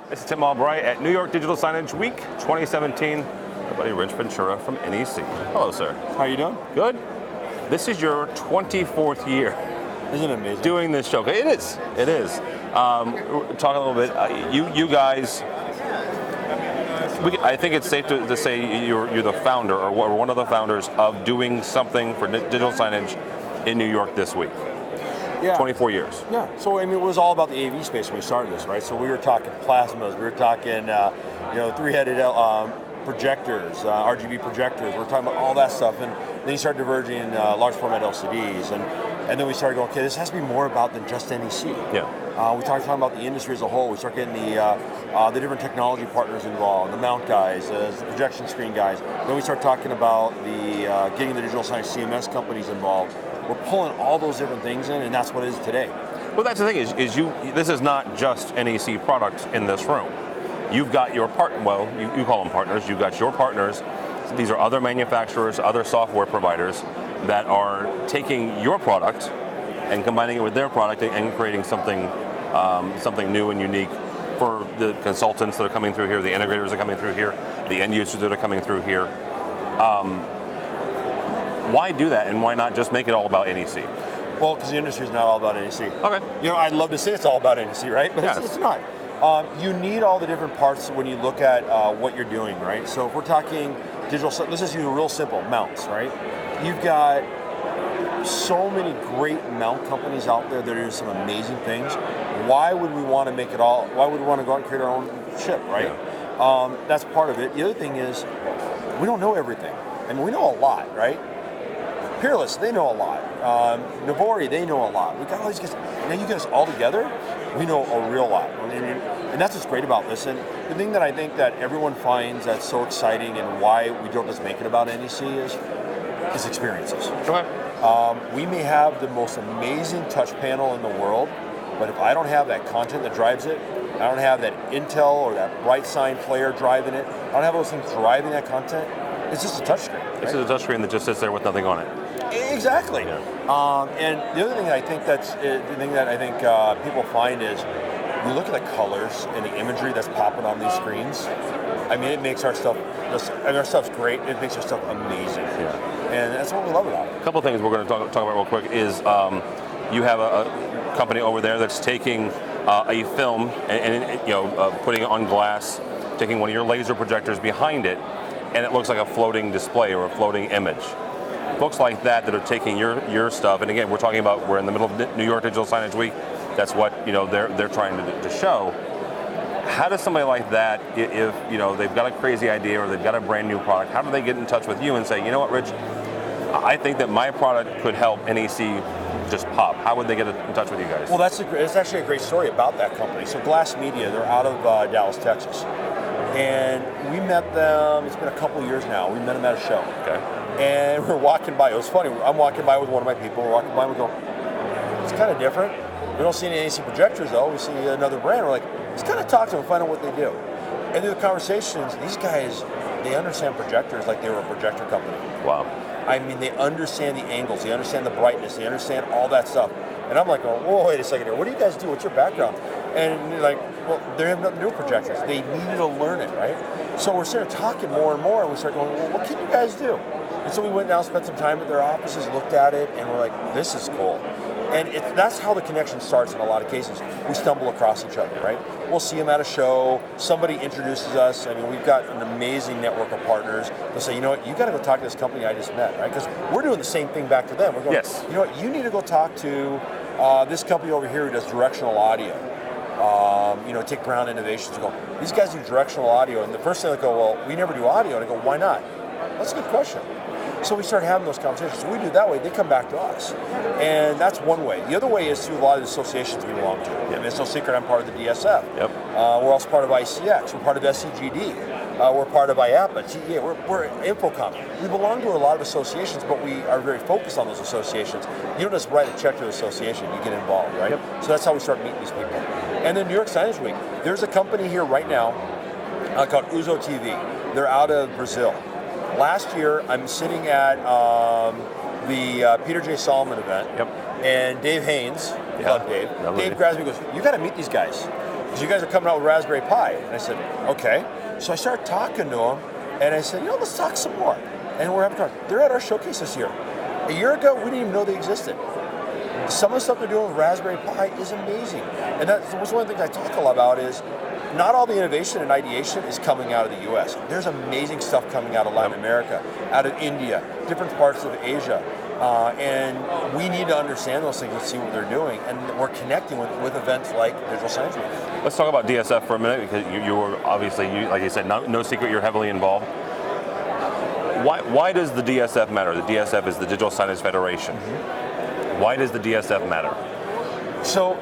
This is Tim Albright at New York Digital Signage Week 2017. My buddy Rich Ventura from NEC. Hello, sir. How you doing? Good. This is your 24th year. Isn't it amazing? Doing this show. It is. It is. Talk a little bit. You guys. I think it's safe to say you're the founder or one of the founders of doing something for digital signage in New York this week. Yeah. 24 years. Yeah. So I mean, it was all about the AV space when we started this, right? So we were talking plasmas, we were talking, three-headed projectors, RGB projectors. We were talking about all that stuff, and then you start diverging large format LCDs, and then we started going, okay, this has to be more about than just NEC. Yeah. We started talking about the industry as a whole. We start getting the different technology partners involved, the mount guys, the projection screen guys. Then we start talking about the getting the digital signage CMS companies involved. We're pulling all those different things in, and that's what it is today. Well, that's the thing is this is not just NEC products in this room. You've got your you call them partners. You've got your partners. These are other manufacturers, other software providers that are taking your product and combining it with their product and creating something new and unique for the consultants that are coming through here, the integrators that are coming through here, the end users that are coming through here. Why do that, and why not just make it all about NEC? Well, because the industry is not all about NEC. Okay. I'd love to say it's all about NEC, right? But it's not. You need all the different parts when you look at what you're doing, right? So if we're talking digital, let's just use a real simple mounts, right? You've got so many great mount companies out there that are doing some amazing things. Why would we want to make it all? Why would we want to go out and create our own chip, right? Yeah. That's part of it. The other thing is we don't know everything. I mean, we know a lot, right? Peerless, they know a lot. Navori, they know a lot. We got all these guys. Now you get us all together, we know a real lot. And that's what's great about this. And the thing that I think that everyone finds that's so exciting and why we don't just make it about NEC is experiences. Okay. We may have the most amazing touch panel in the world, but if I don't have that content that drives it, I don't have that Intel or that bright sign player driving it, I don't have those things driving that content, it's just a touchscreen. Right? It's just a touchscreen that just sits there with nothing on it. Exactly. Yeah. And the other thing that I think people find is you look at the colors and the imagery that's popping on these screens. I mean, it makes our stuff. Our stuff's great. It makes our stuff amazing. Yeah. And that's what we love about it. A couple of things we're going to talk about real quick is you have a company over there that's taking a film and putting it on glass, taking one of your laser projectors behind it, and it looks like a floating display or a floating image. Folks like that are taking your stuff, and again, we're in the middle of New York Digital Signage Week. That's what they're trying to show. How does somebody like that, if they've got a crazy idea or they've got a brand new product, how do they get in touch with you and say, you know what, Rich, I think that my product could help NEC just pop? How would they get in touch with you guys? Well, it's actually a great story about that company. So Glass Media, they're out of Dallas, Texas. And we met them, it's been a couple years now, we met them at a show. Okay. And we're walking by, it was funny, I'm walking by with one of my people, we're walking by and we go, it's kind of different. We don't see any NEC projectors though, we see another brand, we're like, let's kind of talk to them and find out what they do. And through the conversations, these guys, they understand projectors like they were a projector company. Wow. I mean, they understand the angles, they understand the brightness, they understand all that stuff. And I'm like, oh, whoa, wait a second here, what do you guys do? What's your background? And they're like, well, they have nothing to do with projectors. They needed to learn it, right? So we're starting talking more and more, and we start going, well, what can you guys do? And so we went down, spent some time at their offices, looked at it, and we're like, this is cool. And that's how the connection starts in a lot of cases. We stumble across each other, right? We'll see them at a show, somebody introduces us. I mean, we've got an amazing network of partners. They'll say, you know what, you got to go talk to this company I just met, right? Because we're doing the same thing back to them. We're going, yes. You know what, you need to go talk to this company over here who does directional audio. Take Brown Innovations and go, these guys do directional audio. And the first thing they go, well, we never do audio. And I go, why not? That's a good question. So we start having those conversations. So we do it that way, they come back to us. And that's one way. The other way is through a lot of the associations we belong to. I mean, it's no secret I'm part of the DSF. Yep. We're also part of ICX. We're part of SCGD. We're part of IAPA, GEA. We're Infocom. We belong to a lot of associations, but we are very focused on those associations. You don't just write a check to the association, you get involved, right? Yep. So that's how we start meeting these people. And then New York Signage Week, there's a company here right now called Uzo TV. They're out of Brazil. Last year, I'm sitting at the Peter J. Solomon event, and Dave Haynes, love Dave. Dave grabs me and goes, you got to meet these guys. because you guys are coming out with Raspberry Pi. And I said, okay. So I started talking to them, and I said, let's talk some more. And we're having fun. They're at our showcase this year. A year ago, we didn't even know they existed. Some of the stuff they're doing with Raspberry Pi is amazing. And that was one of the things I talk a lot about is, not all the innovation and ideation is coming out of the US. There's amazing stuff coming out of Latin America, out of India, different parts of Asia. And we need to understand those things and see what they're doing. And we're connecting with events like Digital Signage Week. Let's talk about DSF for a minute, because you were obviously, like you said, no secret you're heavily involved. Why does the DSF matter? The DSF is the Digital Signage Federation. Mm-hmm. Why does the DSF matter? So,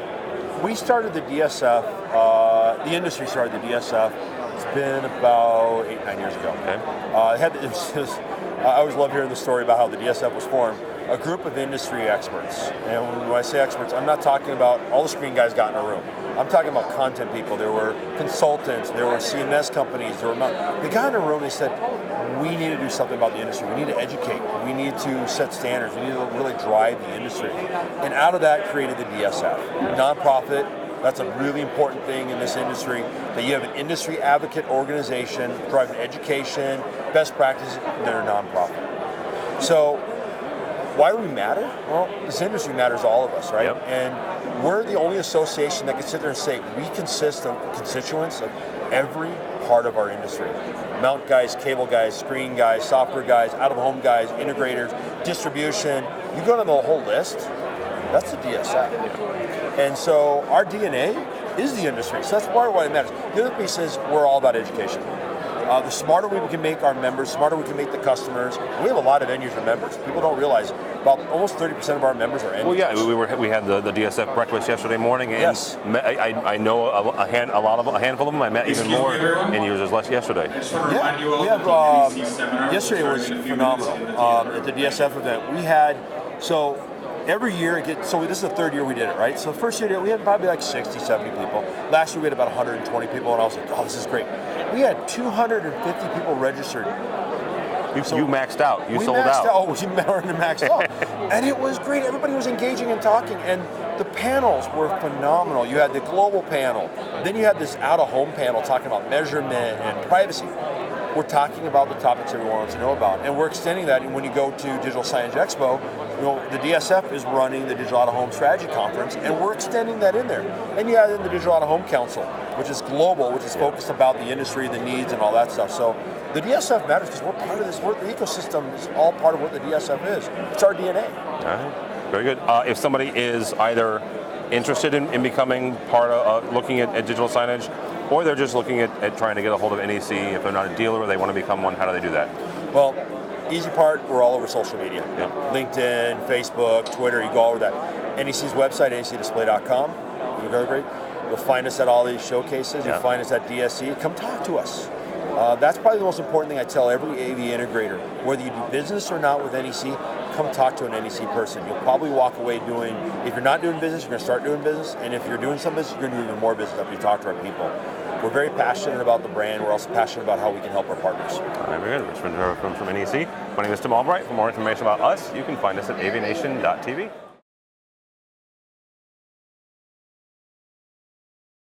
we started the DSF, the industry started the DSF, it's been about 8-9 years ago. Okay. I always love hearing the story about how the DSF was formed. A group of industry experts, and when I say experts, I'm not talking about all the screen guys got in a room. I'm talking about content people. There were consultants, there were CMS companies, they got in a room, they said, we need to do something about the industry. We need to educate. We need to set standards. We need to really drive the industry. And out of that created the DSF. Nonprofit, that's a really important thing in this industry, that you have an industry advocate organization driving education, best practices, that are nonprofit. So, why do we matter? Well, this industry matters to all of us, right? Yep. And we're the only association that can sit there and say, we consist of constituents of every part of our industry. Mount guys, cable guys, screen guys, software guys, out-of-home guys, integrators, distribution. You go down the whole list, that's the DSF. And so our DNA is the industry, so that's part of why it matters. The other piece is we're all about education. The smarter we can make our members, smarter we can make the customers. We have a lot of end user members. People don't realize about almost 30% of our members are end users. Well, yeah, we had the DSF breakfast yesterday morning, and yes. I know a handful of them. I met even more end users yesterday. Yeah, we have. Yesterday was phenomenal at the DSF event. We had every year, so this is the third year we did it, right? So the first year we had probably like 60, 70 people. Last year we had about 120 people, and I was like, oh, this is great. We had 250 people registered. You maxed out. You sold out. Oh, we maxed out. And it was great. Everybody was engaging and talking, and the panels were phenomenal. You had the global panel. Then you had this out-of-home panel talking about measurement and privacy. We're talking about the topics everyone wants to know about, and we're extending that. And when you go to Digital Signage Expo, the DSF is running the Digital Out-of-Home Strategy Conference, and we're extending that in there. And you add in the Digital Out-of-Home Council, which is global, which is focused about the industry, the needs, and all that stuff. So the DSF matters because we're part of this. The ecosystem is all part of what the DSF is. It's our DNA. All right. Very good. If somebody is either interested in becoming part of looking at digital signage, or they're just looking at trying to get a hold of NEC, if they're not a dealer or they want to become one, how do they do that? Well, easy part, we're all over social media. Yep. LinkedIn, Facebook, Twitter, you go all over that. NEC's website, necdisplay.com. You'll find us at all these showcases. You'll find us at DSC. Come talk to us. That's probably the most important thing I tell every AV integrator. Whether you do business or not with NEC, come talk to an NEC person. You'll probably walk away doing, if you're not doing business, you're going to start doing business. And if you're doing some business, you're going to do even more business after you talk to our people. We're very passionate about the brand. We're also passionate about how we can help our partners. All right, very good. Richmond from NEC. My name is Tim Albright. For more information about us, you can find us at avnation.tv.